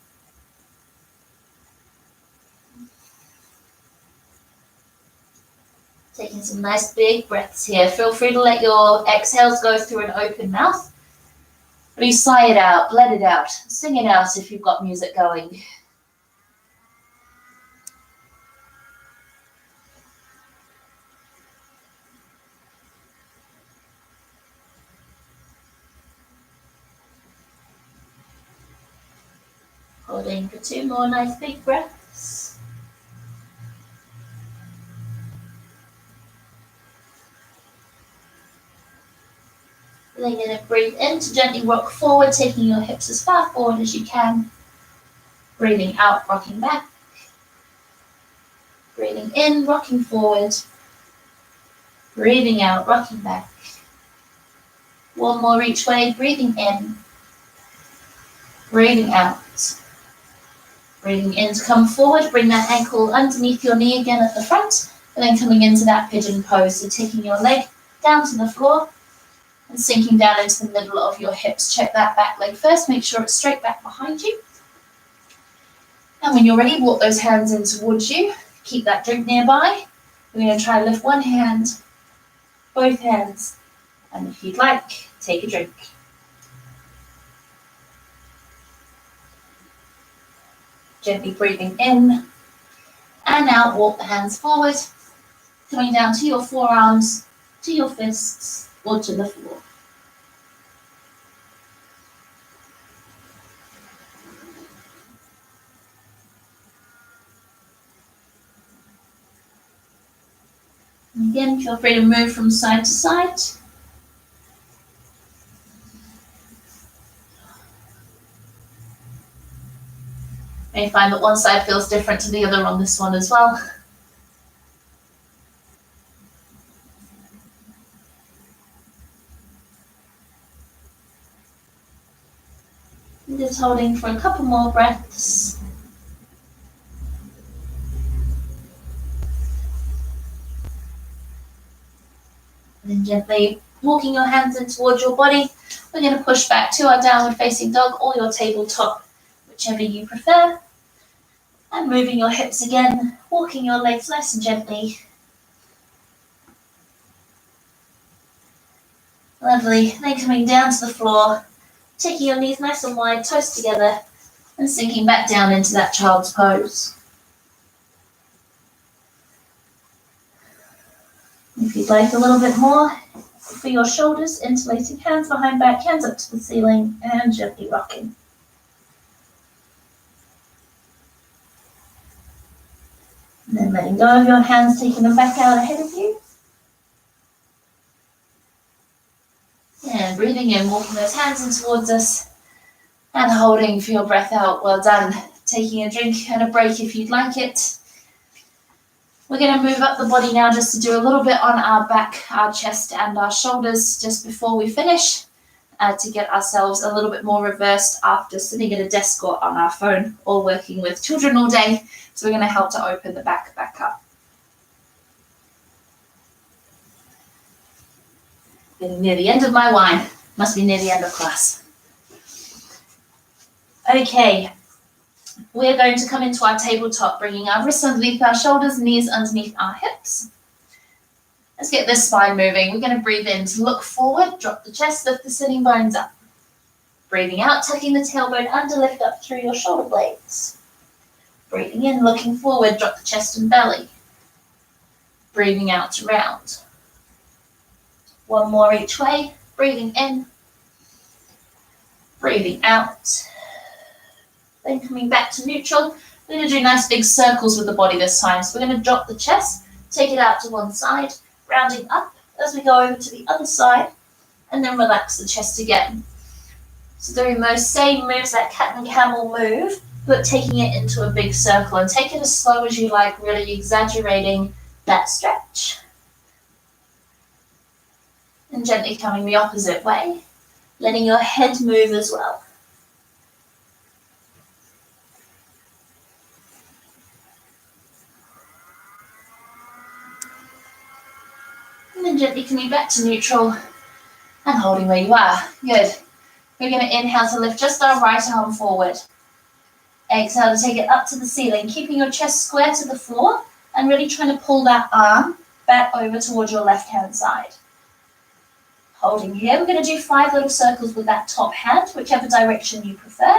Taking some nice big breaths here. Feel free to let your exhales go through an open mouth. Really sigh it out, let it out, sing it out if you've got music going. Holding for 2 more nice big breaths. Then you're going to breathe in to gently rock forward, taking your hips as far forward as you can. Breathing out, rocking back. Breathing in, rocking forward. Breathing out, rocking back. 1 more each way, breathing in. Breathing out. Breathing in to come forward, bring that ankle underneath your knee again at the front, and then coming into that pigeon pose. So taking your leg down to the floor and sinking down into the middle of your hips. Check that back leg first, make sure it's straight back behind you. And when you're ready, walk those hands in towards you. Keep that drink nearby. We're going to try to lift one hand, both hands, and if you'd like, take a drink. Gently breathing in and out, walk the hands forward, coming down to your forearms, to your fists, or to the floor. And again, feel free to move from side to side. You may find that one side feels different to the other on this one as well. And just holding for a couple more breaths. And then gently walking your hands in towards your body. We're going to push back to our downward facing dog or your tabletop, whichever you prefer. And moving your hips again, walking your legs nice and gently. Lovely. Then coming down to the floor, taking your knees nice and wide, toes together, and sinking back down into that child's pose. If you'd like a little bit more, For your shoulders, interlacing hands behind back, hands up to the ceiling, and gently rocking. And then letting go of your hands, taking them back out ahead of you. And breathing in, walking those hands in towards us, and holding for your breath out. Well done. Taking a drink and a break if you'd like it. We're going to move up the body now just to do a little bit on our back, our chest, and our shoulders just before we finish, to get ourselves a little bit more reversed after sitting at a desk or on our phone or working with children all day. So we're going to help to open the back up. Getting near the end of my wine. Must be near the end of class. Okay, we're going to come into our tabletop, bringing our wrists underneath our shoulders, knees underneath our hips. Let's get this spine moving. We're going to breathe in to look forward, drop the chest, lift the sitting bones up. Breathing out, tucking the tailbone under, lift up through your shoulder blades. Breathing in, looking forward, drop the chest and belly. Breathing out to round. One more each way. Breathing in. Breathing out. Then coming back to neutral. We're going to do nice big circles with the body this time. So we're going to drop the chest, take it out to one side, rounding up as we go over to the other side, and then relax the chest again. So doing those same moves, that cat and camel move, but taking it into a big circle, and take it as slow as you like, really exaggerating that stretch. And gently coming the opposite way, letting your head move as well. And then gently coming back to neutral and holding where you are. Good. We're going to inhale to lift just our right arm forward. Exhale to take it up to the ceiling, keeping your chest square to the floor and really trying to pull that arm back over towards your left-hand side. Holding here, we're going to do 5 little circles with that top hand, whichever direction you prefer.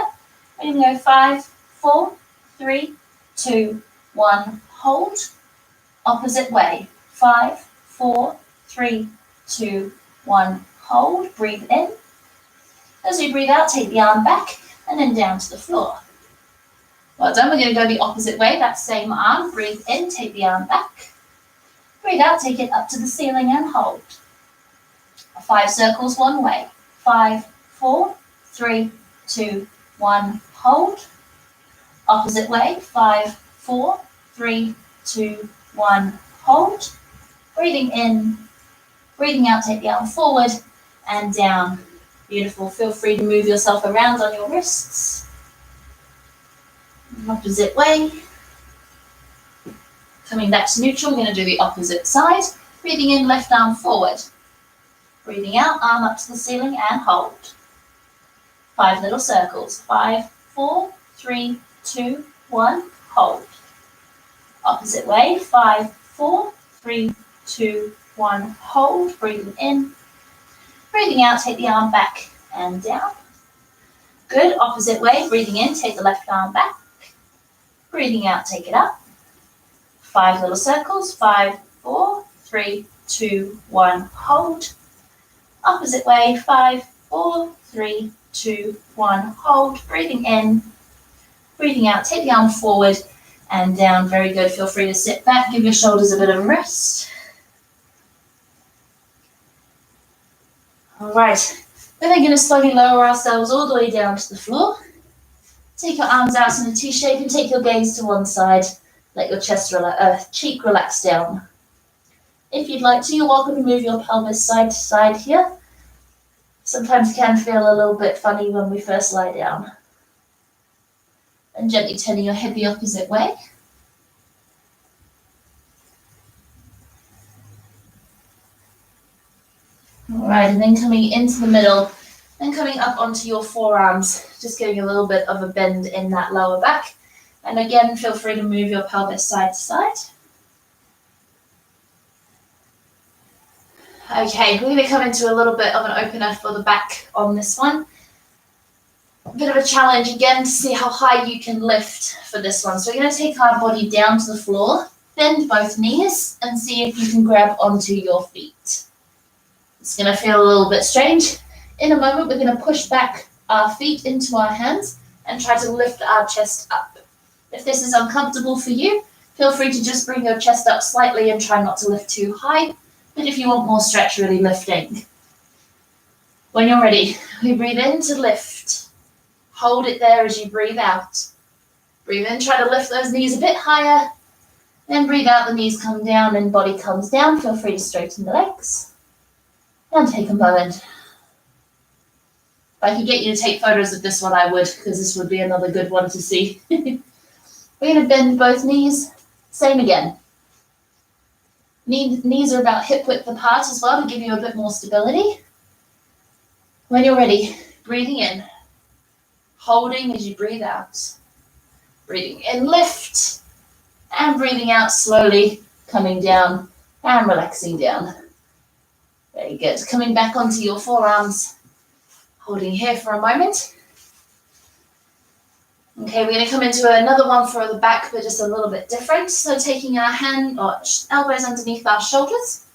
We're going to go 5, 4, 3, 2, 1, hold. Opposite way. 5, 4, 3, 2, 1, hold. Breathe in. As we breathe out, take the arm back and then down to the floor. Well done. We're going to go the opposite way, that same arm. Breathe in, take the arm back. Breathe out, take it up to the ceiling and hold. 5 circles one way. 5, 4, 3, 2, 1, hold. Opposite way. 5, 4, 3, 2, 1, hold. Breathing in, breathing out, take the arm forward and down. Beautiful. Feel free to move yourself around on your wrists. Opposite way. Coming back to neutral, we're going to do the opposite side. Breathing in, left arm forward. Breathing out, arm up to the ceiling and hold. 5 little circles. 5, 4, 3, 2, 1, hold. Opposite way. 5, 4, 3, 2, 1, hold. Breathing in. Breathing out, take the arm back and down. Good. Opposite way. Breathing in, take the left arm back. Breathing out, take it up. 5 little circles. 5, 4, 3, 2, 1, hold. Opposite way. 5, 4, 3, 2, 1, hold. Breathing in. Breathing out, take the arm forward and down. Very good. Feel free to sit back. Give your shoulders a bit of a rest. All right. We're then going to slowly lower ourselves all the way down to the floor. Take your arms out in a T shape and take your gaze to one side. Let your cheek relax down. If you'd like to, you're welcome to move your pelvis side to side here. Sometimes it can feel a little bit funny when we first lie down. And gently turning your head the opposite way. All right, and then coming into the middle and coming up onto your forearms, just getting a little bit of a bend in that lower back. And again, feel free to move your pelvis side to side. Okay, we're going to come into a little bit of an opener for the back on this one. A bit of a challenge again to see how high you can lift for this one. So we're going to take our body down to the floor, bend both knees, and see if you can grab onto your feet. It's going to feel a little bit strange. In a moment, we're going to push back our feet into our hands and try to lift our chest up. If this is uncomfortable for you, feel free to just bring your chest up slightly and try not to lift too high. But if you want more stretch, really lifting. When you're ready, we breathe in to lift. Hold it there as you breathe out. Breathe in, try to lift those knees a bit higher. Then breathe out, the knees come down and body comes down. Feel free to straighten the legs. And take a moment. If I could get you to take photos of this one, I would, because this would be another good one to see. We're going to bend both knees. Same again. Knees are about hip width apart as well to give you a bit more stability. When you're ready, breathing in. Holding as you breathe out. Breathing in, lift. And breathing out slowly, coming down and relaxing down. Very good. Coming back onto your forearms. Holding here for a moment. Okay, we're going to come into another one for the back, but just a little bit different. So taking our elbows underneath our shoulders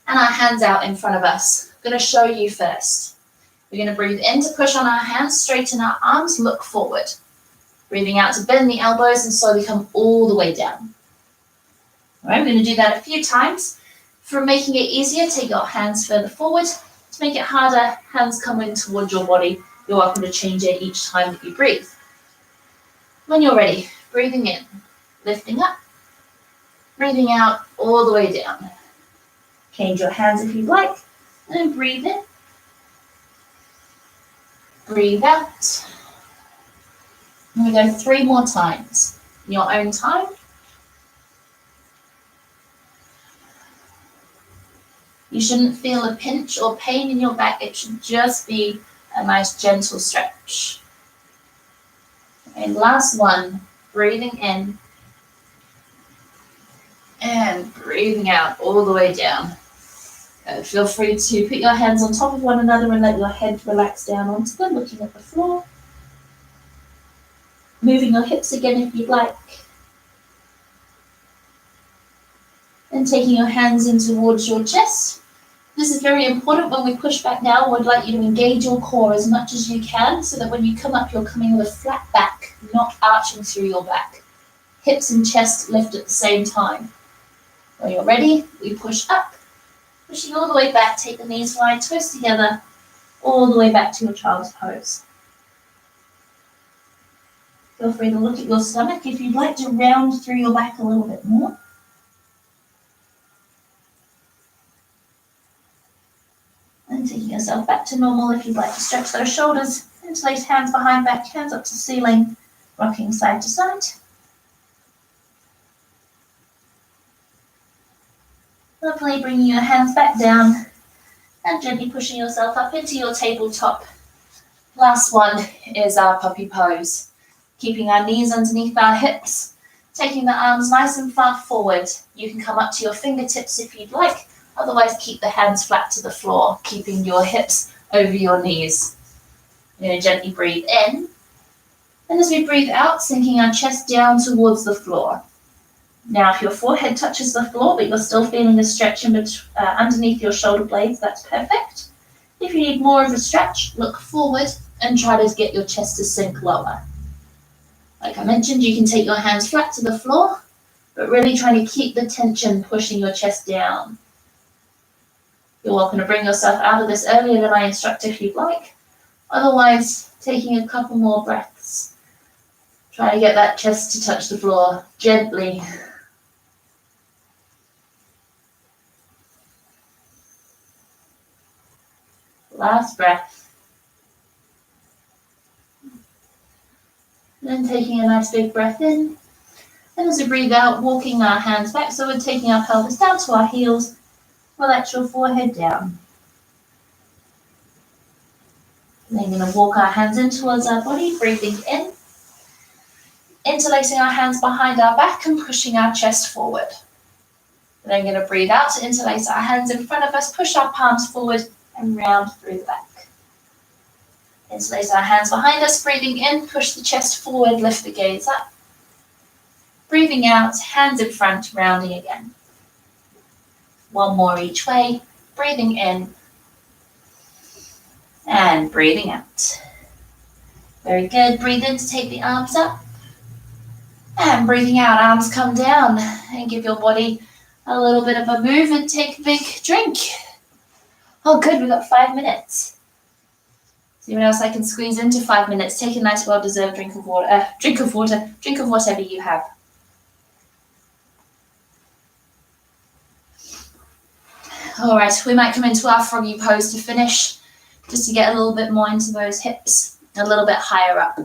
and our hands out in front of us. I'm going to show you first. We're going to breathe in to push on our hands, straighten our arms, look forward. Breathing out to bend the elbows and slowly come all the way down. All right, we're going to do that a few times. For making it easier, take your hands further forward. To make it harder, hands come in towards your body. You're welcome to change it each time that you breathe. When you're ready, breathing in, lifting up, breathing out all the way down. Change your hands if you'd like, and then breathe in, breathe out. And we go 3 more times in your own time. You shouldn't feel a pinch or pain in your back. It should just be a nice gentle stretch. And last one, breathing in and breathing out all the way down. Feel free to put your hands on top of one another and let your head relax down onto them, looking at the floor. Moving your hips again if you'd like. And taking your hands in towards your chest. This is very important. When we push back now, we'd like you to engage your core as much as you can so that when you come up, you're coming with a flat back, not arching through your back. Hips and chest lift at the same time. When you're ready, we push up, pushing all the way back, take the knees wide, twist together, all the way back to your child's pose. Feel free to look at your stomach if you'd like to round through your back a little bit more. And taking yourself back to normal if you'd like to stretch those shoulders, interlace hands behind back, hands up to ceiling, rocking side to side. Lovely, bringing your hands back down and gently pushing yourself up into your tabletop. Last one is our puppy pose. Keeping our knees underneath our hips, taking the arms nice and far forward. You can come up to your fingertips if you'd like, otherwise keep the hands flat to the floor, keeping your hips over your knees. We're going to gently breathe in, and as we breathe out, sinking our chest down towards the floor. Now, if your forehead touches the floor, but you're still feeling a stretch underneath your shoulder blades, that's perfect. If you need more of a stretch, look forward and try to get your chest to sink lower. Like I mentioned, you can take your hands flat to the floor, but really trying to keep the tension pushing your chest down. You're welcome to bring yourself out of this earlier than I instruct if you'd like. Otherwise, taking a couple more breaths. Try to get that chest to touch the floor gently. Last breath. Then taking a nice big breath in. And as we breathe out, walking our hands back. So we're taking our pelvis down to our heels. Relax your forehead down. And then we're going to walk our hands in towards our body, breathing in. Interlacing our hands behind our back and pushing our chest forward. And then going to breathe out to interlace our hands in front of us, push our palms forward and round through the back. Interlace our hands behind us, breathing in, push the chest forward, lift the gaze up. Breathing out, hands in front, rounding again. One more each way, Breathing in and breathing out. Very good. Breathe in to take the arms up. And breathing out, arms come down. And give your body a little bit of a move and take a big drink. Oh, good. We've got 5 minutes. Is anyone else I can squeeze into 5 minutes? Take a nice, well-deserved drink of water. Drink of whatever you have. All right, we might come into our froggy pose to finish, just to get a little bit more into those hips, a little bit higher up.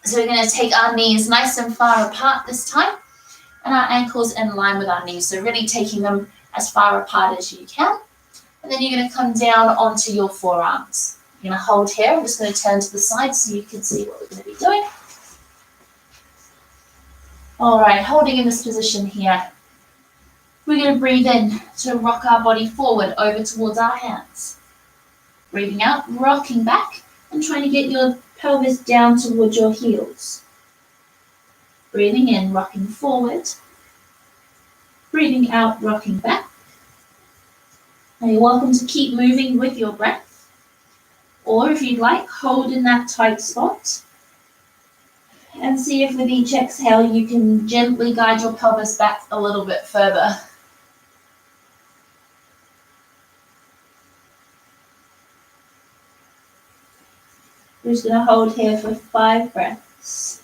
So we're going to take our knees nice and far apart this time, and our ankles in line with our knees. So really taking them as far apart as you can. And then you're going to come down onto your forearms. You're going to hold here. I'm just going to turn to the side so you can see what we're going to be doing. All right, holding in this position here. We're going to breathe in to rock our body forward over towards our hands. Breathing out, rocking back, and trying to get your pelvis down towards your heels. Breathing in, rocking forward. Breathing out, rocking back. Now you're welcome to keep moving with your breath. Or if you'd like, hold in that tight spot. And see if with each exhale you can gently guide your pelvis back a little bit further. We're just going to hold here for 5 breaths.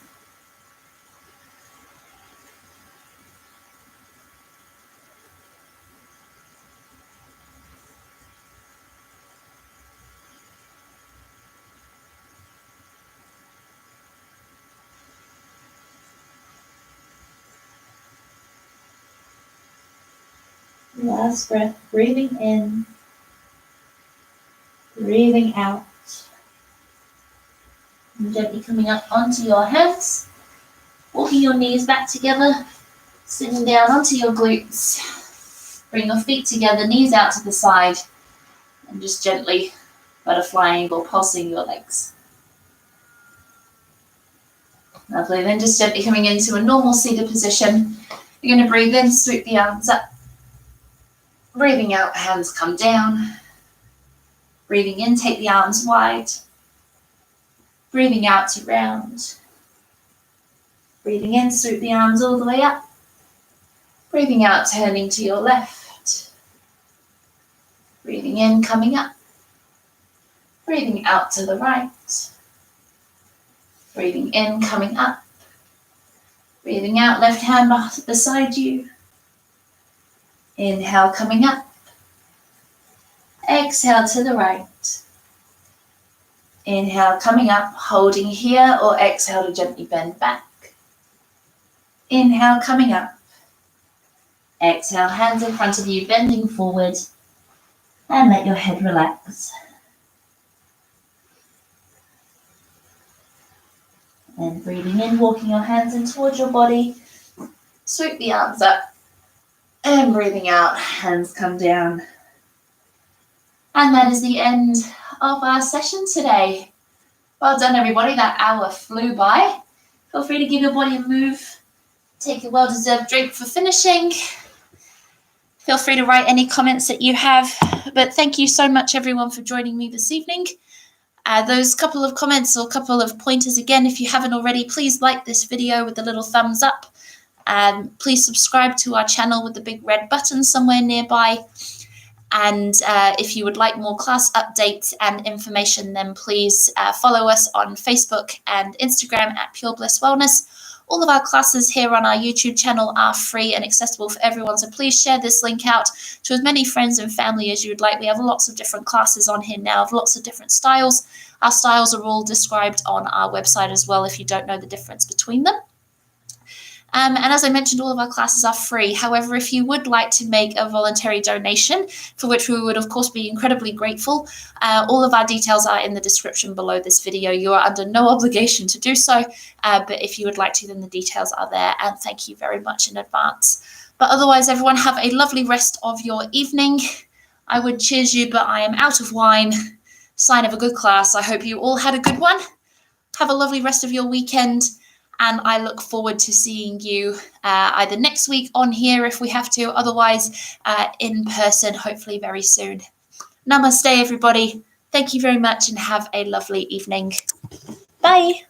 Last breath, breathing in, breathing out. And gently coming up onto your hands, walking your knees back together, sitting down onto your glutes. Bring your feet together, knees out to the side, and just gently butterflying or pulsing your legs. Lovely, then just gently coming into a normal seated position. You're going to breathe in, sweep the arms up. Breathing out, hands come down. Breathing in, take the arms wide. Breathing out to round. Breathing in, swoop the arms all the way up. Breathing out, turning to your left. Breathing in, coming up. Breathing out to the right. Breathing in, coming up. Breathing out, left hand beside you. Inhale, coming up. Exhale to the right. Inhale, coming up, holding here, or exhale to gently bend back. Inhale, coming up. Exhale, hands in front of you, bending forward, and let your head relax. And breathing in, walking your hands in towards your body, sweep the arms up, and breathing out, hands come down. And that is the end of our session today. Well done, everybody. That hour flew by. Feel free to give your body a move. Take a well-deserved drink for finishing. Feel free to write any comments that you have. But thank you so much, everyone, for joining me this evening. Those couple of comments or couple of pointers again, if you haven't already, please like this video with the little thumbs up. Please subscribe to our channel with the big red button somewhere nearby. And if you would like more class updates and information, then please follow us on Facebook and Instagram at Pure Bliss Wellness. All of our classes here on our YouTube channel are free and accessible for everyone, so please share this link out to as many friends and family as you would like. We have lots of different classes on here now of lots of different styles. Our styles are all described on our website as well if you don't know the difference between them. And as I mentioned, all of our classes are free. However, if you would like to make a voluntary donation, for which we would, of course, be incredibly grateful, all of our details are in the description below this video. You are under no obligation to do so, but if you would like to, then the details are there. And thank you very much in advance. But otherwise, everyone, have a lovely rest of your evening. I would cheers you, but I am out of wine. Sign of a good class. I hope you all had a good one. Have a lovely rest of your weekend. And I look forward to seeing you either next week on here if we have to, otherwise in person, hopefully very soon. Namaste, everybody. Thank you very much and have a lovely evening. Bye.